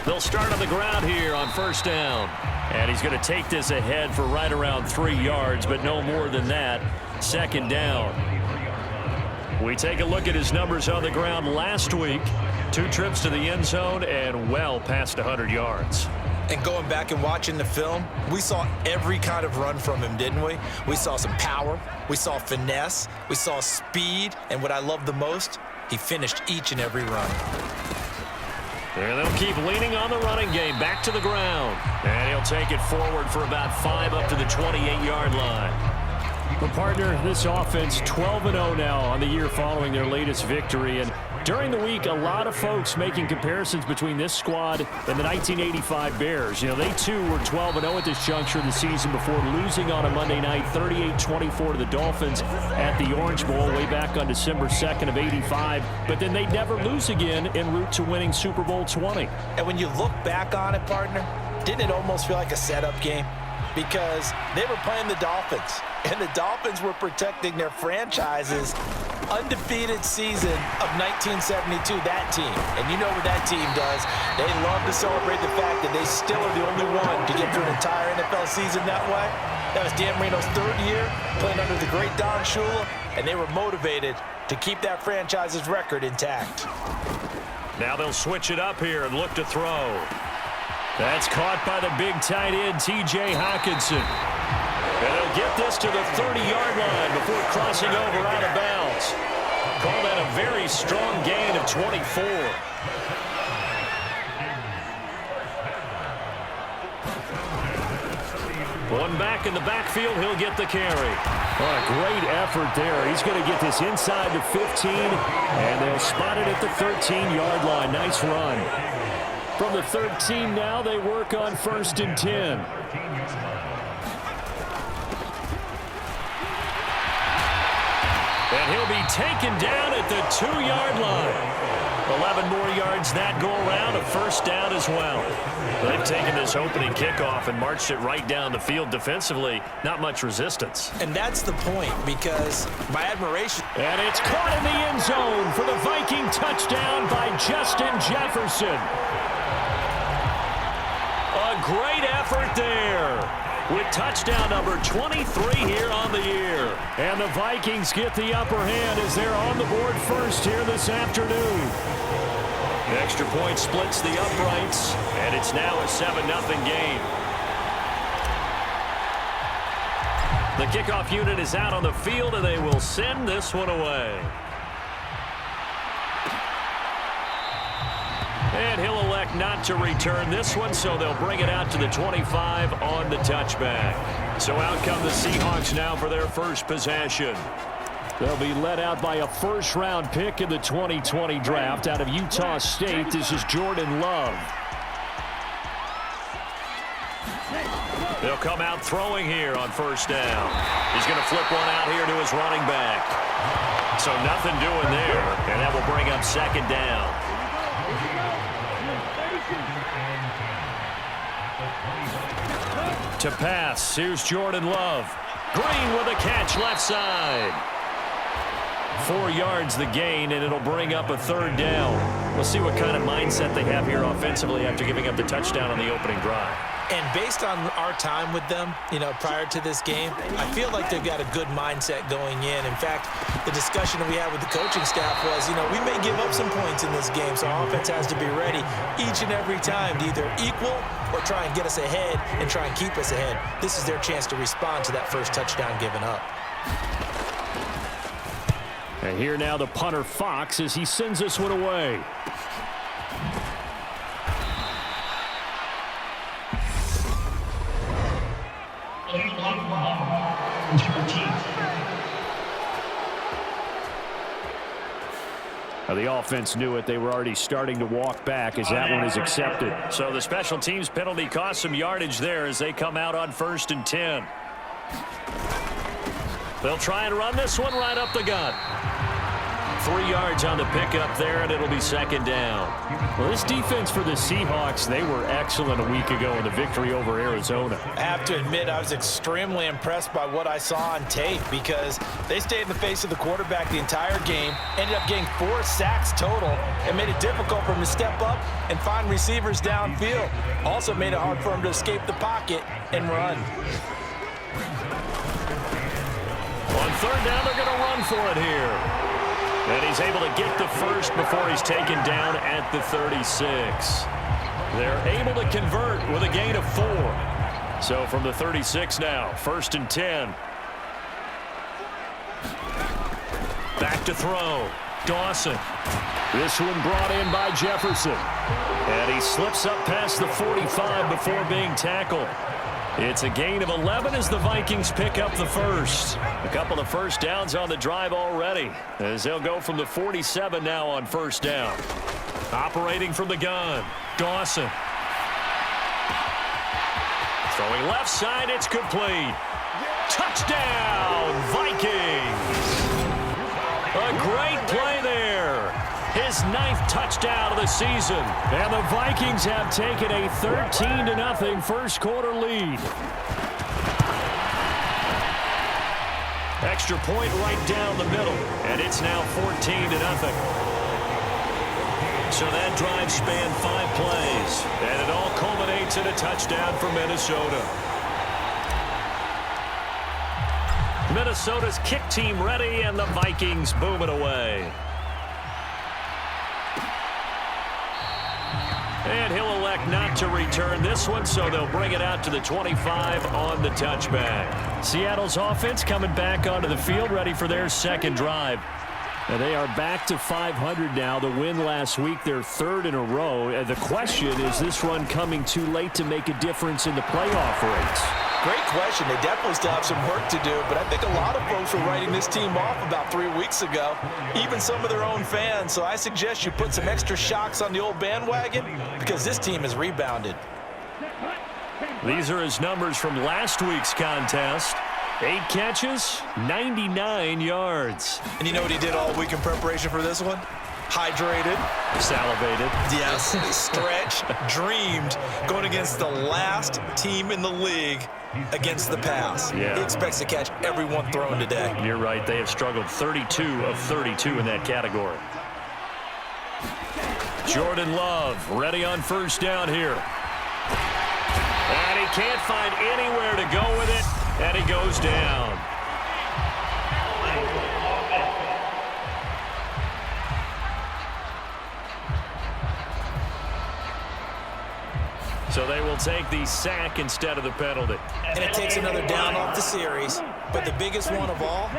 They'll start on the ground here on first down. And he's going to take this ahead for right around 3 yards, but no more than that. Second down. We take a look at his numbers on the ground last week. 2 trips to the end zone and well past 100 yards. And going back and watching the film, we saw every kind of run from him, didn't we? We saw some power, we saw finesse, we saw speed, and what I love the most, he finished each and every run. And they'll keep leaning on the running game back to the ground. And he'll take it forward for about 5 up to the 28-yard line. But partner, this offense 12-0 now on the year following their latest victory. And during the week, a lot of folks making comparisons between this squad and the 1985 Bears. You know, they too were 12-0 at this juncture of the season before losing on a Monday night 38-24 to the Dolphins at the Orange Bowl way back on December 2nd of 85. But then they'd never lose again en route to winning Super Bowl 20. And when you look back on it, partner, didn't it almost feel like a setup game? Because they were playing the Dolphins, and the Dolphins were protecting their franchise's undefeated season of 1972, that team. And you know what that team does. They love to celebrate the fact that they still are the only one to get through an entire NFL season that way. That was Dan Marino's 3rd year, playing under the great Don Shula, and they were motivated to keep that franchise's record intact. Now they'll switch it up here and look to throw. That's caught by the big tight end, T.J. Hockenson. And they'll get this to the 30-yard line before crossing over out of bounds. Call that a very strong gain of 24. One back in the backfield, he'll get the carry. What a great effort there. He's going to get this inside the 15, and they'll spot it at the 13-yard line. Nice run. From the 13 now, they work on 1st and 10. And he'll be taken down at the 2-yard line. 11 more yards that go around, a first down as well. They've taken this opening kickoff and marched it right down the field defensively. Not much resistance. And that's the point, because my admiration. And it's caught in the end zone for the Viking touchdown by Justin Jefferson. A great effort there with touchdown number 23 here on the year. And the Vikings get the upper hand as they're on the board first here this afternoon. The extra point splits the uprights, and it's now a 7-0 game. The kickoff unit is out on the field, and they will send this one away. And he'll elect not to return this one, so they'll bring it out to the 25 on the touchback. So out come the Seahawks now for their first possession. They'll be led out by a first-round pick in the 2020 draft out of Utah State. This is Jordan Love. They'll come out throwing here on first down. He's going to flip one out here to his running back. So nothing doing there, and that will bring up second down. To pass, here's Jordan Love. Green with a catch left side. 4 yards the gain, and it'll bring up a third down. We'll see what kind of mindset they have here offensively after giving up the touchdown on the opening drive. And based on our time with them, you know, prior to this game, I feel like they've got a good mindset going in. In fact, the discussion that we had with the coaching staff was, you know, we may give up some points in this game, so our offense has to be ready each and every time to either equal or try and get us ahead and try and keep us ahead. This is their chance to respond to that first touchdown given up. And here now the punter Fox as he sends this one away. Now the offense knew it. They were already starting to walk back as that one is accepted. So the special teams penalty cost some yardage there as they come out on 1st and 10. They'll try and run this one right up the gut. up 3 yards on the pickup there, and it'll be second down. Well, this defense for the Seahawks, they were excellent a week ago in the victory over Arizona. I have to admit, I was extremely impressed by what I saw on tape because they stayed in the face of the quarterback the entire game, ended up getting 4 sacks total, and made it difficult for him to step up and find receivers downfield. Also made it hard for him to escape the pocket and run. On third down, they're going to run for it here. And he's able to get the first before he's taken down at the 36. They're able to convert with a gain of 4. So from the 36 now, 1st and 10. Back to throw. Dawson. This one brought in by Jefferson. And he slips up past the 45 before being tackled. It's a gain of 11 as the Vikings pick up the first. A couple of first downs on the drive already, as they'll go from the 47 now on first down. Operating from the gun, Dawson. Throwing left side, it's complete. Touchdown, Vikings! A great play there. His 9th touchdown of the season. And the Vikings have taken a 13-0 first quarter lead. Extra point right down the middle, and it's now 14-0. So that drive spanned 5 plays, and it all culminates in a touchdown for Minnesota. Minnesota's kick team ready, and the Vikings boom it away. And he'll elect not to return this one, so they'll bring it out to the 25 on the touchback. Seattle's offense coming back onto the field, ready for their second drive. And they are back to 500 now. The win last week, their 3rd in a row. The question, is this run coming too late to make a difference in the playoff race? Great question. They definitely still have some work to do, but I think a lot of folks were writing this team off about 3 weeks ago, even some of their own fans. So I suggest you put some extra shocks on the old bandwagon because this team has rebounded. These are his numbers from last week's contest. 8 catches, 99 yards. And you know what he did all week in preparation for this one? Hydrated. Salivated. Yes, stretched, dreamed, going against the last team in the league against the pass. Yeah. He expects to catch every one thrown today. You're right. They have struggled 32 of 32 in that category. Jordan Love ready on first down here. And he can't find anywhere to go with it, and he goes down. So they will take the sack instead of the penalty. And it takes another down off the series. But the biggest one of all,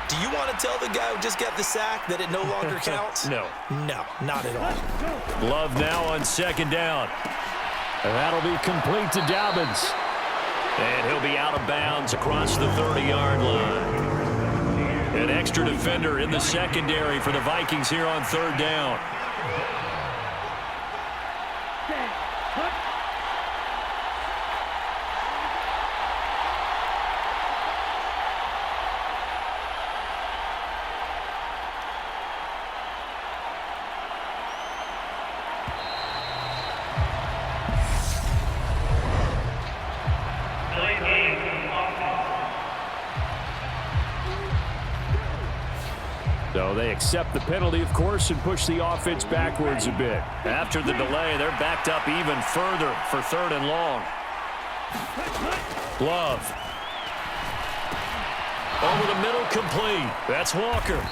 do you want to tell the guy who just got the sack that it no longer counts? No. No, not at all. Love now on second down. And that'll be complete to Dobbins. And he'll be out of bounds across the 30-yard line. An extra defender in the secondary for the Vikings here on third down. So they accept the penalty, of course, and push the offense backwards a bit. After the delay, they're backed up even further for 3rd and long. Love. Over the middle, complete. That's Walker.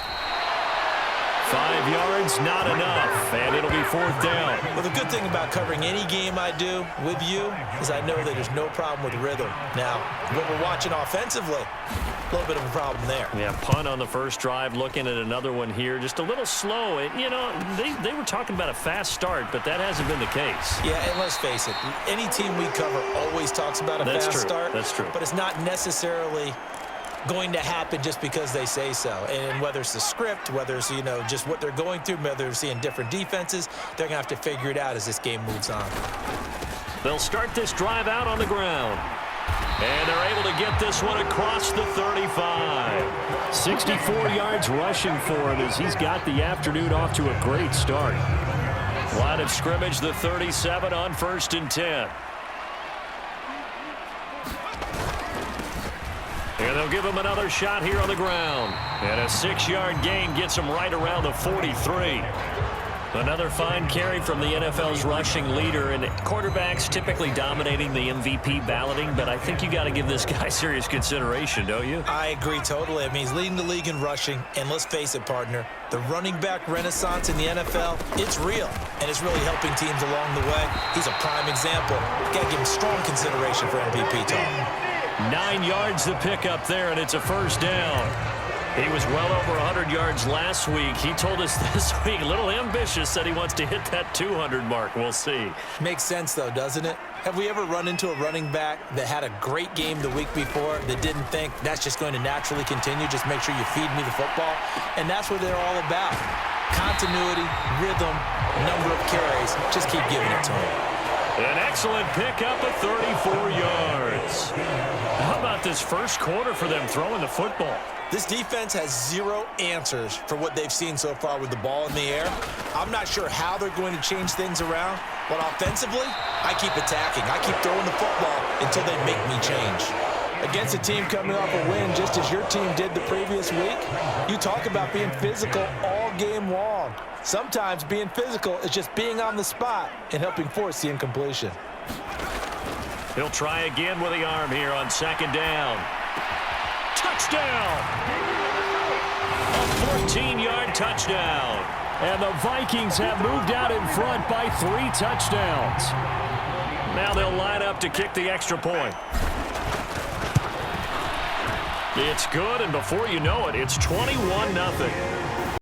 5 yards, not enough, and it'll be 4th down. Well, the good thing about covering any game I do with you is I know that there's no problem with rhythm. Now, when we're watching offensively, a little bit of a problem there. Yeah, punt on the first drive, looking at another one here. Just a little slow. You know, they were talking about a fast start, but that hasn't been the case. Yeah, and let's face it, any team we cover always talks about a fast start. That's true. But it's not necessarily going to happen just because they say so. And whether it's the script, whether it's, you know, just what they're going through, whether they're seeing different defenses, they're going to have to figure it out as this game moves on. They'll start this drive out on the ground. And they're able to get this one across the 35. 64 yards rushing for him as he's got the afternoon off to a great start. Line of scrimmage, the 37 on 1st and 10. And they'll give him another shot here on the ground. And a 6-yard gain gets him right around the 43. Another fine carry from the NFL's rushing leader, and quarterbacks typically dominating the MVP balloting, but I think you got to give this guy serious consideration, don't you? I agree totally. I mean, he's leading the league in rushing, and let's face it, partner, the running back renaissance in the NFL, it's real, and it's really helping teams along the way. He's a prime example. Got to give him strong consideration for MVP talk. 9 yards to pick up there, and it's a first down. He was well over 100 yards last week. He told us this week, a little ambitious, said he wants to hit that 200 mark. We'll see. Makes sense, though, doesn't it? Have we ever run into a running back that had a great game the week before that didn't think that's just going to naturally continue? Just make sure you feed me the football. And that's what they're all about. Continuity, rhythm, number of carries. Just keep giving it to him. An excellent pickup of 34 yards. How about this first quarter for them throwing the football? This defense has zero answers for what they've seen so far with the ball in the air. I'm not sure how they're going to change things around, but offensively, I keep attacking. I keep throwing the football until they make me change. Against a team coming off a win just as your team did the previous week, you talk about being physical all game long. Sometimes being physical is just being on the spot and helping force the incompletion. He'll try again with the arm here on 2nd down. Touchdown! A 14-yard touchdown. And the Vikings have moved out in front by 3 touchdowns. Now they'll line up to kick the extra point. It's good, and before you know it, it's 21-0.